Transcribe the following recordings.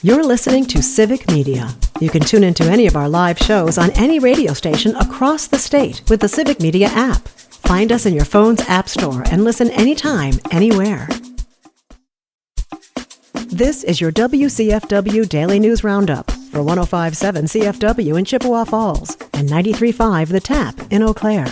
You're listening to Civic Media. You can tune into any of our live shows on any radio station across the state with the Civic Media app. Find us in your phone's app store and listen anytime, anywhere. This is your WCFW Daily News Roundup for 105.7 CFW in Chippewa Falls and 93.5 The Tap in Eau Claire.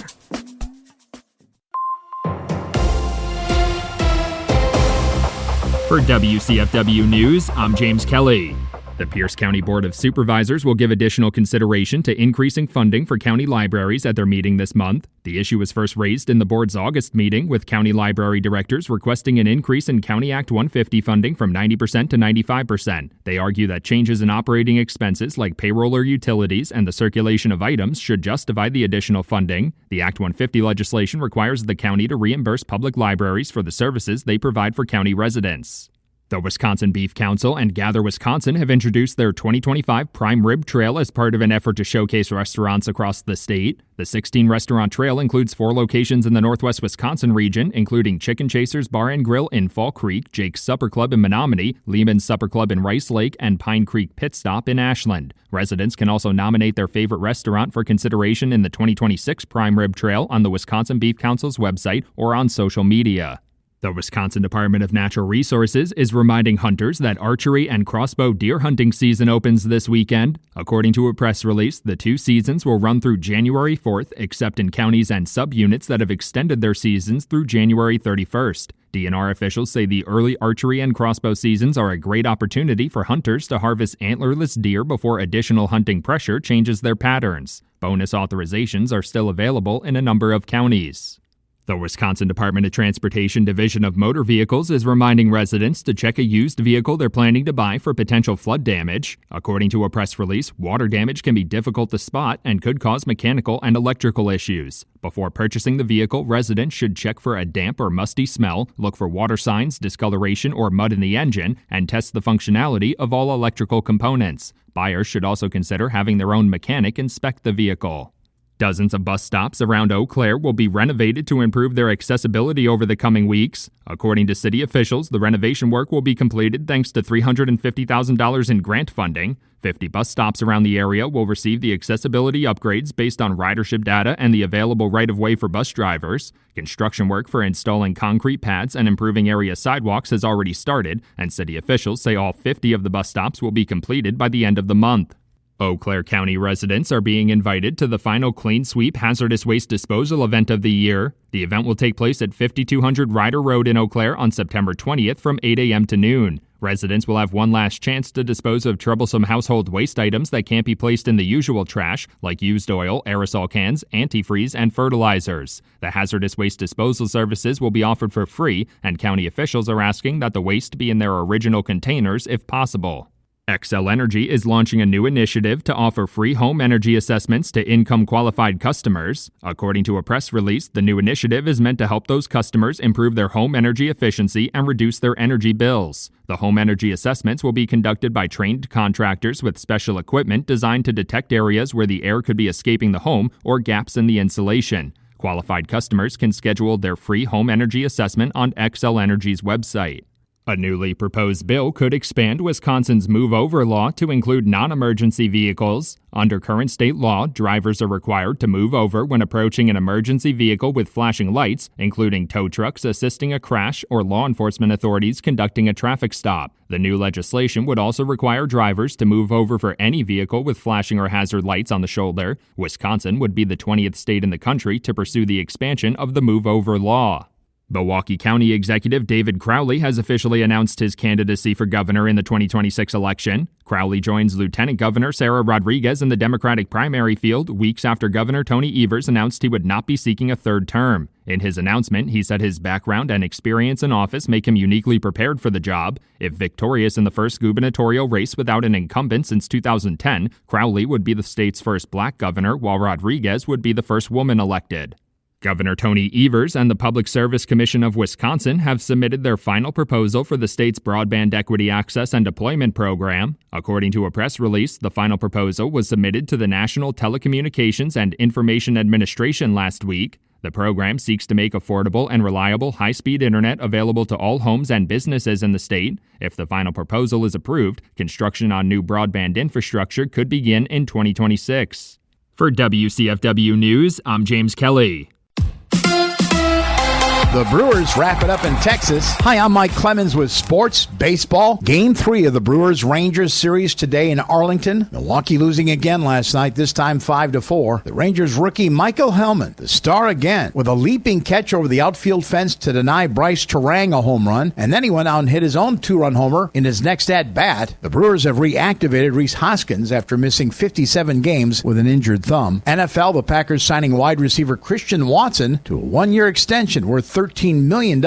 For WCFW News, I'm James Kelly. The Pierce County Board of Supervisors will give additional consideration to increasing funding for county libraries at their meeting this month. The issue was first raised in the board's August meeting, with county library directors requesting an increase in County Act 150 funding from 90% to 95%. They argue that changes in operating expenses like payroll or utilities and the circulation of items should justify the additional funding. The Act 150 legislation requires the county to reimburse public libraries for the services they provide for county residents. The Wisconsin Beef Council and Gather Wisconsin have introduced their 2025 Prime Rib Trail as part of an effort to showcase restaurants across the state. The 16-restaurant trail includes 4 locations in the northwest Wisconsin region, including Chicken Chasers Bar and Grill in Fall Creek, Jake's Supper Club in Menominee, Lehman's Supper Club in Rice Lake, and Pine Creek Pit Stop in Ashland. Residents can also nominate their favorite restaurant for consideration in the 2026 Prime Rib Trail on the Wisconsin Beef Council's website or on social media. The Wisconsin Department of Natural Resources is reminding hunters that archery and crossbow deer hunting season opens this weekend. According to a press release, the 2 seasons will run through January 4th, except in counties and subunits that have extended their seasons through January 31st. DNR officials say the early archery and crossbow seasons are a great opportunity for hunters to harvest antlerless deer before additional hunting pressure changes their patterns. Bonus authorizations are still available in a number of counties. The Wisconsin Department of Transportation Division of Motor Vehicles is reminding residents to check a used vehicle they're planning to buy for potential flood damage. According to a press release, water damage can be difficult to spot and could cause mechanical and electrical issues. Before purchasing the vehicle, residents should check for a damp or musty smell, look for water signs, discoloration, or mud in the engine, and test the functionality of all electrical components. Buyers should also consider having their own mechanic inspect the vehicle. Dozens of bus stops around Eau Claire will be renovated to improve their accessibility over the coming weeks. According to city officials, the renovation work will be completed thanks to $350,000 in grant funding. 50 bus stops around the area will receive the accessibility upgrades based on ridership data and the available right-of-way for bus drivers. Construction work for installing concrete pads and improving area sidewalks has already started, and city officials say all 50 of the bus stops will be completed by the end of the month. Eau Claire County residents are being invited to the final Clean Sweep Hazardous Waste Disposal event of the year. The event will take place at 5200 Ryder Road in Eau Claire on September 20th from 8 a.m. to noon. Residents will have one last chance to dispose of troublesome household waste items that can't be placed in the usual trash, like used oil, aerosol cans, antifreeze, and fertilizers. The hazardous waste disposal services will be offered for free, and county officials are asking that the waste be in their original containers if possible. Xcel Energy is launching a new initiative to offer free home energy assessments to income-qualified customers. According to a press release, the new initiative is meant to help those customers improve their home energy efficiency and reduce their energy bills. The home energy assessments will be conducted by trained contractors with special equipment designed to detect areas where the air could be escaping the home or gaps in the insulation. Qualified customers can schedule their free home energy assessment on Xcel Energy's website. A newly proposed bill could expand Wisconsin's move-over law to include non-emergency vehicles. Under current state law, drivers are required to move over when approaching an emergency vehicle with flashing lights, including tow trucks assisting a crash or law enforcement authorities conducting a traffic stop. The new legislation would also require drivers to move over for any vehicle with flashing or hazard lights on the shoulder. Wisconsin would be the 20th state in the country to pursue the expansion of the move-over law. Milwaukee County Executive David Crowley has officially announced his candidacy for governor in the 2026 election. Crowley joins Lieutenant Governor Sarah Rodriguez in the Democratic primary field weeks after Governor Tony Evers announced he would not be seeking a third term. In his announcement, he said his background and experience in office make him uniquely prepared for the job. If victorious in the first gubernatorial race without an incumbent since 2010, Crowley would be the state's first black governor, while Rodriguez would be the first woman elected. Governor Tony Evers and the Public Service Commission of Wisconsin have submitted their final proposal for the state's Broadband Equity Access and Deployment Program. According to a press release, the final proposal was submitted to the National Telecommunications and Information Administration last week. The program seeks to make affordable and reliable high-speed internet available to all homes and businesses in the state. If the final proposal is approved, construction on new broadband infrastructure could begin in 2026. For WCFW News, I'm James Kelly. The Brewers wrap it up in Texas. Hi, I'm Mike Clemens with Sports Baseball. Game 3 of the Brewers-Rangers series today in Arlington. Milwaukee losing again last night, this time 5-4. The Rangers rookie Michael Hellman, the star again, with a leaping catch over the outfield fence to deny Bryce Terang a home run, and then he went out and hit his own 2-run homer in his next at-bat. The Brewers have reactivated Rhys Hoskins after missing 57 games with an injured thumb. NFL, the Packers signing wide receiver Christian Watson to a 1-year extension worth $13 million.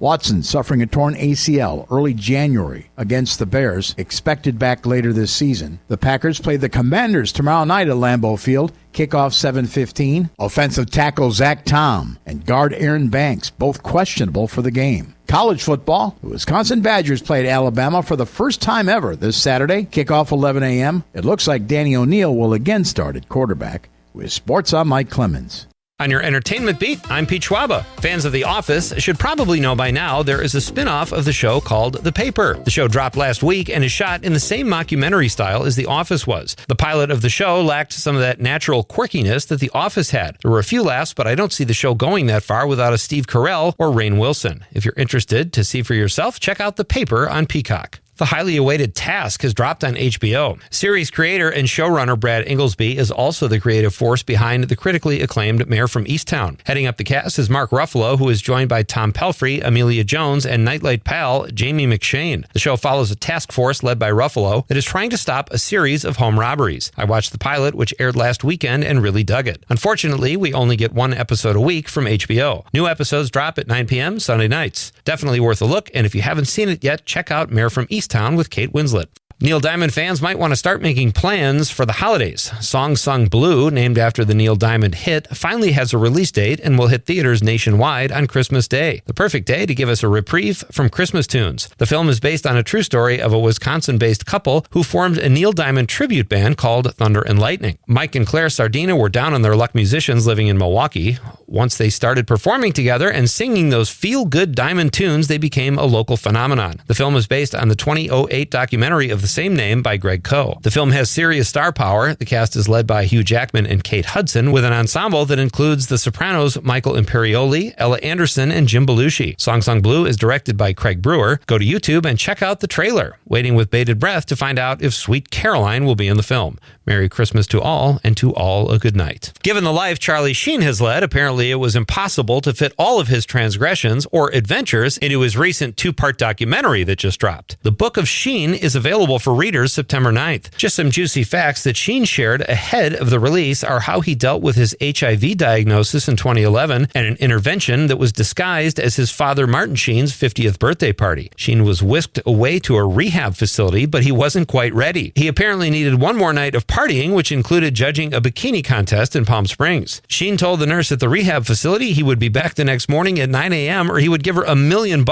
Watson suffering a torn ACL early January against the Bears, expected back later this season. The Packers play the Commanders tomorrow night at Lambeau Field. Kickoff 7:15. Offensive tackle Zach Tom and guard Aaron Banks, both questionable for the game. College football, the Wisconsin Badgers played Alabama for the first time ever this Saturday. Kickoff 11 a.m. It looks like Danny O'Neal will again start at quarterback. With Sports, I'm Mike Clemens. On your entertainment beat, I'm Pete Schwaba. Fans of The Office should probably know by now there is a spin-off of the show called The Paper. The show dropped last week and is shot in the same mockumentary style as The Office was. The pilot of the show lacked some of that natural quirkiness that The Office had. There were a few laughs, but I don't see the show going that far without a Steve Carell or Rainn Wilson. If you're interested to see for yourself, check out The Paper on Peacock. The highly awaited Task has dropped on HBO. Series creator and showrunner Brad Inglesby is also the creative force behind the critically acclaimed Mayor from Easttown. Heading up the cast is Mark Ruffalo, who is joined by Tom Pelphrey, Amelia Jones, and Nightlight pal Jamie McShane. The show follows a task force led by Ruffalo that is trying to stop a series of home robberies. I watched the pilot, which aired last weekend, and really dug it. Unfortunately, we only get one episode a week from HBO. New episodes drop at 9 p.m. Sunday nights. Definitely worth a look, and if you haven't seen it yet, check out Mayor from Easttown with Kate Winslet. Neil Diamond fans might want to start making plans for the holidays. Song Sung Blue, named after the Neil Diamond hit, finally has a release date and will hit theaters nationwide on Christmas Day. The perfect day to give us a reprieve from Christmas tunes. The film is based on a true story of a Wisconsin-based couple who formed a Neil Diamond tribute band called Thunder and Lightning. Mike and Claire Sardina were down on their luck musicians living in Milwaukee. Once they started performing together and singing those feel-good Diamond tunes, they became a local phenomenon. The film is based on the 2008 documentary of the same name by Greg Coe. The film has serious star power. The cast is led by Hugh Jackman and Kate Hudson, with an ensemble that includes The Sopranos' Michael Imperioli, Ella Anderson, and Jim Belushi. Song Sung Blue is directed by Craig Brewer. Go to YouTube and check out the trailer. Waiting with bated breath to find out if Sweet Caroline will be in the film. Merry Christmas to all, and to all a good night. Given the life Charlie Sheen has led, apparently it was impossible to fit all of his transgressions or adventures into his recent 2-part documentary that just dropped. The Book of Sheen is available for readers September 9th. Just some juicy facts that Sheen shared ahead of the release are how he dealt with his HIV diagnosis in 2011 and an intervention that was disguised as his father Martin Sheen's 50th birthday party. Sheen was whisked away to a rehab facility, but he wasn't quite ready. He apparently needed one more night of partying, which included judging a bikini contest in Palm Springs. Sheen told the nurse at the rehab facility he would be back the next morning at 9 a.m. or he would give her $1 million.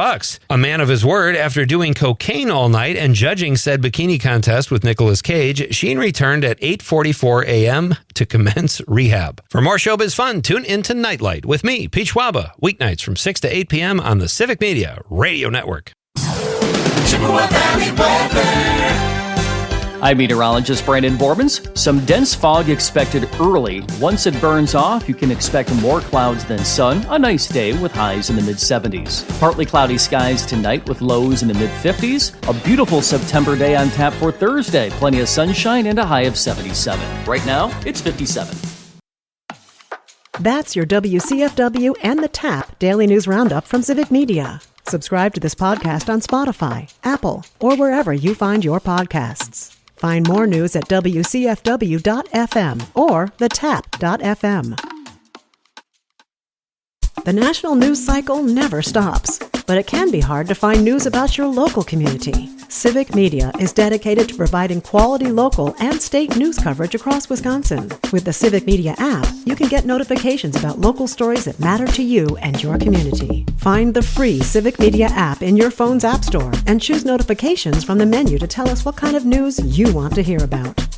A man of his word, after doing cocaine all night and judging said bikini contest with Nicolas Cage, Sheen returned at 8:44 a.m. to commence rehab. For more showbiz fun, tune into Nightlight with me, Pete Schwaba, weeknights from 6 to 8 p.m. on the Civic Media Radio Network. Chippewa Valley weather. I'm meteorologist Brandon Borbans. Some dense fog expected early. Once it burns off, you can expect more clouds than sun. A nice day with highs in the mid-70s. Partly cloudy skies tonight with lows in the mid-50s. A beautiful September day on tap for Thursday. Plenty of sunshine and a high of 77. Right now, it's 57. That's your WCFW and the TAP Daily News Roundup from Civic Media. Subscribe to this podcast on Spotify, Apple, or wherever you find your podcasts. Find more news at WCFW.FM or thetap.fm. The national news cycle never stops, but it can be hard to find news about your local community. Civic Media is dedicated to providing quality local and state news coverage across Wisconsin. With the Civic Media app, you can get notifications about local stories that matter to you and your community. Find the free Civic Media app in your phone's app store and choose notifications from the menu to tell us what kind of news you want to hear about.